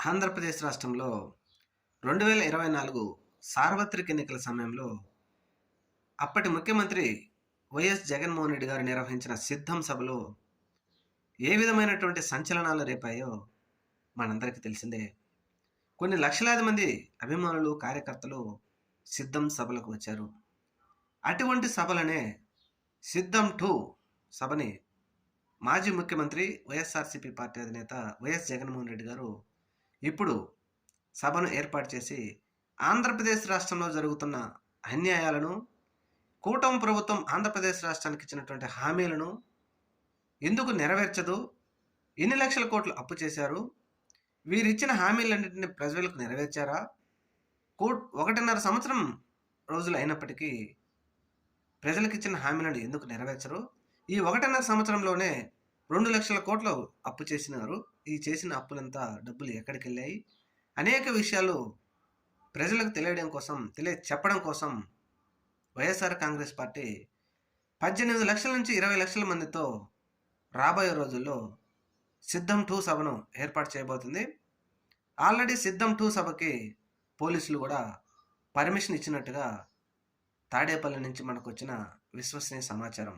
ఆంధ్రప్రదేశ్ రాష్ట్రంలో 2024 సార్వత్రిక ఎన్నికల సమయంలో అప్పటి ముఖ్యమంత్రి వైఎస్ జగన్మోహన్ రెడ్డి గారు నిర్వహించిన సిద్ధం సభలో ఏ విధమైనటువంటి సంచలనాలు రేపాయో మనందరికీ తెలిసిందే. కొన్ని లక్షలాది మంది అభిమానులు, కార్యకర్తలు సిద్ధం సభలకు వచ్చారు. అటువంటి సభలనే సిద్ధం 2 సభని మాజీ ముఖ్యమంత్రి వైఎస్ఆర్సీపీ పార్టీ అధినేత వైఎస్ జగన్మోహన్ రెడ్డి గారు ఇప్పుడు సభను ఏర్పాటు చేసి ఆంధ్రప్రదేశ్ రాష్ట్రంలో జరుగుతున్న అన్యాయాలను, కూటమి ప్రభుత్వం ఆంధ్రప్రదేశ్ రాష్ట్రానికి ఇచ్చినటువంటి హామీలను ఎందుకు నెరవేర్చదు, ఎన్ని లక్షల కోట్లు అప్పు చేశారు, వీరిచ్చిన హామీలన్నింటినీ ప్రజలకు నెరవేర్చారా, 1.5 సంవత్సరం రోజులు అయినప్పటికీ ప్రజలకు ఇచ్చిన హామీలను ఎందుకు నెరవేర్చరు, ఈ 1.5 సంవత్సరంలోనే 2 లక్షల కోట్లు అప్పు చేసినారు, ఈ చేసిన అప్పులంతా డబ్బులు ఎక్కడికి వెళ్ళాయి, అనేక విషయాలు ప్రజలకు చెప్పడం కోసం వైఎస్ఆర్ కాంగ్రెస్ పార్టీ 18 లక్షల నుంచి 20 లక్షల మందితో రాబోయే రోజుల్లో సిద్ధం 2 సభను ఏర్పాటు చేయబోతుంది. ఆల్రెడీ సిద్ధం 2 సభకి పోలీసులు కూడా పర్మిషన్ ఇచ్చినట్టుగా తాడేపల్లి నుంచి మనకు వచ్చిన విశ్వసనీయ సమాచారం.